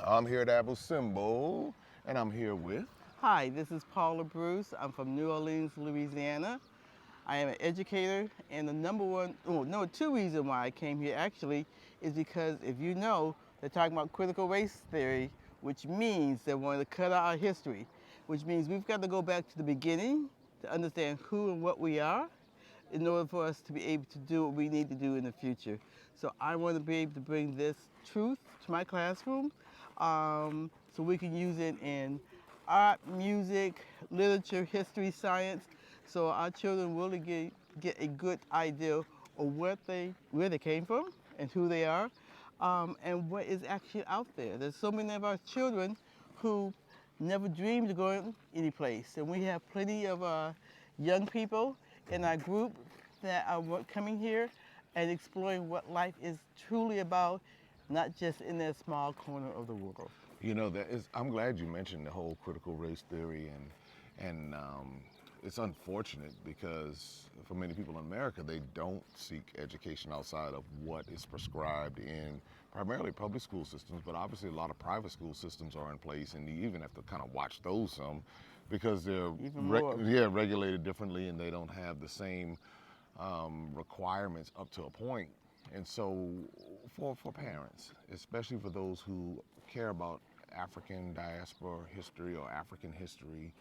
I'm here at Apple Symbol, and I'm here with. Hi, this is Paula Bruce. I'm from New Orleans, Louisiana. I am an educator, and the number two reason why I came here actually is because if you know, they're talking about critical race theory, which means they want to cut out our history, which means we've got to go back to the beginning to understand who and what we are in order for us to be able to do what we need to do in the future. So I want to be able to bring this truth to my classroom so we can use it in art, music, literature, history, science, so our children really get a good idea of where they came from and who they are, and what is actually out there. There's so many of our children who never dreamed of going any place, and we have plenty of young people in our group that are coming here and exploring what life is truly about, not just in that small corner of the world. You know, I'm glad you mentioned the whole critical race theory, and it's unfortunate because for many people in America, they don't seek education outside of what is prescribed in primarily public school systems, but obviously a lot of private school systems are in place, and you even have to kind of watch those some because they're regulated differently, and they don't have the same requirements up to a point. And so for parents, especially for those who care about African diaspora history or African history,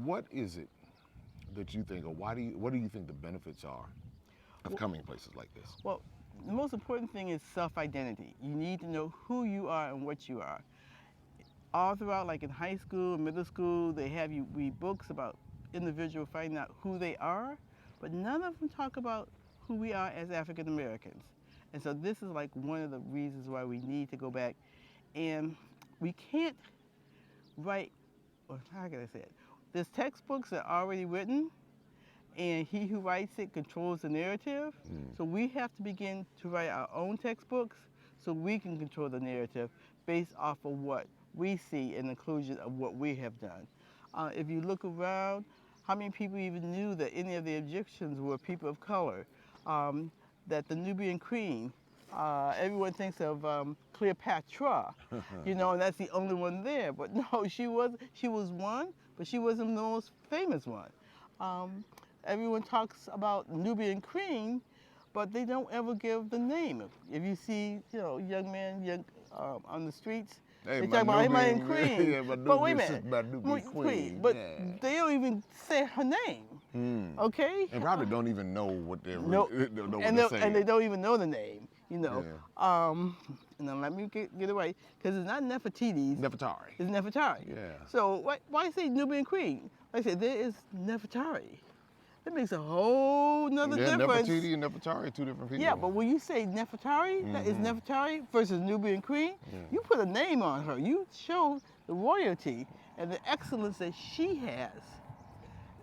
what is it that you think, or what do you think the benefits are of coming places like this? Well, the most important thing is self-identity. You need to know who you are and what you are. All throughout, like in high school, middle school, they have you read books about individuals finding out who they are, but none of them talk about who we are as African Americans. And so this is like one of the reasons why we need to go back. And we can't write, or how can I say it? There's textbooks that are already written, and he who writes it controls the narrative. So we have to begin to write our own textbooks so we can control the narrative based off of what we see and the inclusion of what we have done. If you look around, how many people even knew that any of the Egyptians were people of color? That the Nubian queen, everyone thinks of Cleopatra, and that's the only one there. But no, she was one, but she wasn't the most famous one. Everyone talks about Nubian queen, but they don't ever give the name. If you see, young men on the streets, Hey, they talk about Nubian queen. Yeah, but wait a minute, my Nubian queen. but yeah. they don't even say her name. Okay? And probably don't even know what they're saying. And they don't even know the name, Yeah. And then let me get it right, because it's not Nefertiti. Nefertari. It's Nefertari. Yeah. So why say Nubian queen? Like I said, there is Nefertari. That makes a whole nother difference. Nefertiti and Nefertari, two different people. Yeah, but when you say Nefertari, that is Nefertari versus Nubian queen, you put a name on her. You show the royalty and the excellence that she has.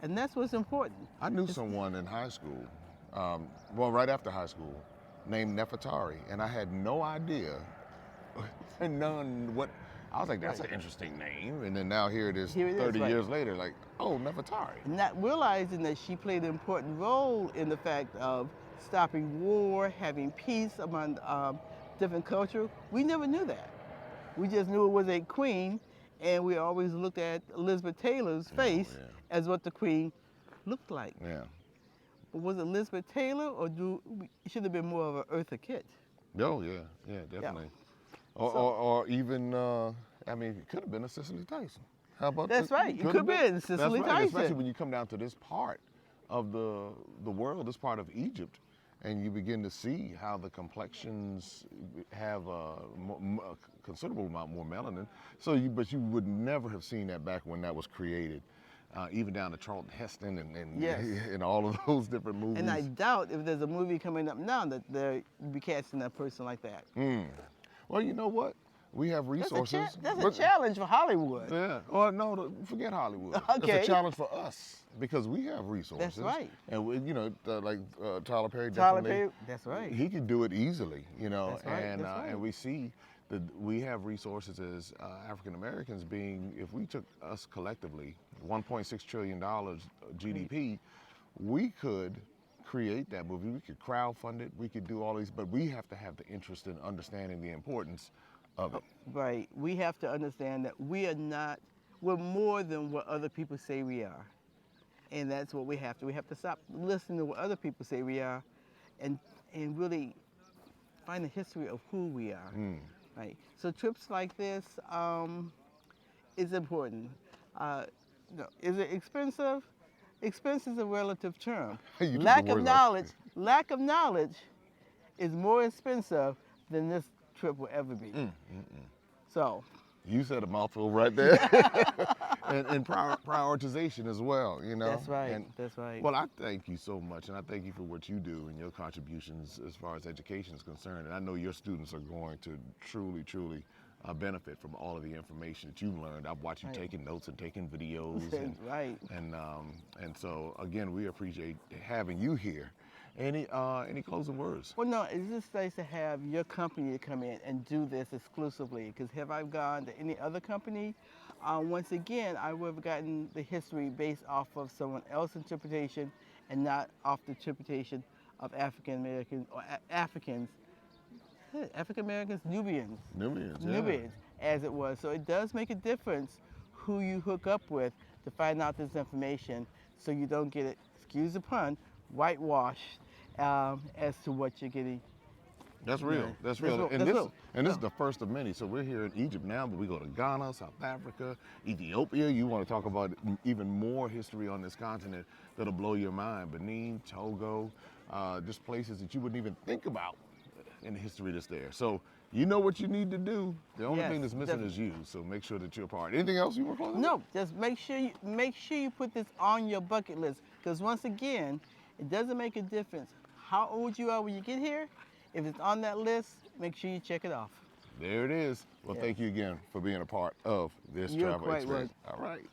And that's what's important. I knew someone in high school, right after high school, named Nefertari, and I had no idea, I was like, that's an interesting name. And then now here it is 30 years later, like, oh, Nefertari. Not realizing that she played an important role in the fact of stopping war, having peace among different cultures. We never knew that. We just knew it was a queen, and we always looked at Elizabeth Taylor's face as what the queen looked like. Yeah. But was it Elizabeth Taylor, or it should have been more of an Eartha Kitt? Oh, yeah, definitely. Yeah. Or even, it could have been a Cicely Tyson. How about that? That's right. It could have been Cicely Tyson. Especially when you come down to this part of the world, this part of Egypt, and you begin to see how the complexions have a considerable amount more melanin. But you would never have seen that back when that was created. Even down to Charlton Heston and all of those different movies. And I doubt if there's a movie coming up now that they'll be casting a person like that. Well, you know what? We have resources. That's a challenge for Hollywood. Yeah. Well, no, forget Hollywood. Okay. It's a challenge for us because we have resources. That's right. And like Tyler Perry. Tyler Perry. That's right. He could do it easily. That's right. And we see that we have resources as African Americans being. If we took us collectively, $1.6 trillion GDP, we could create that movie. We could crowdfund it. We could do all these, but we have to have the interest in understanding the importance of it. Right. We have to understand that we're more than what other people say we are. And that's what we have to. We have to stop listening to what other people say we are and, and really find the history of who we are. Right. So trips like this is important. Uh, no, is it expensive? Expense is a relative term. You took the Lack of words out. lack of knowledge is more expensive than this trip will ever be. So, You said a mouthful right there. and prioritization as well, you know? that's right. And, That's right. well, I thank you so much, and I thank you for what you do and your contributions as far as education is concerned. And I know your students are going to truly benefit from all of the information that you've learned. I've watched you Right. taking notes and taking videos. Right. And so, again, we appreciate having you here. Any closing words? Well, no, it's just nice to have your company to come in and do this exclusively. Because have I gone to any other company, once again, I would have gotten the history based off of someone else's interpretation and not off the interpretation of African Americans or Africans, Nubians. Nubians, yeah. Nubians, as it was. So it does make a difference who you hook up with to find out this information so you don't get it, excuse the pun, whitewashed as to what you're getting. That's real. Yeah. That's real. That's real. And this is the first of many. So we're here in Egypt now, but we go to Ghana, South Africa, Ethiopia. You want to talk about even more history on this continent that'll blow your mind. Benin, Togo, just places that you wouldn't even think about in the history that's there. So you know what you need to do. The only Yes, thing that's missing is you. So make sure that you're a part. Anything else you want to close? No, just make sure you put this on your bucket list. Because once again, it doesn't make a difference how old you are when you get here. If it's on that list, make sure you check it off. There it is. Well, Yeah. thank you again for being a part of this You're travel quite experience. right. All right.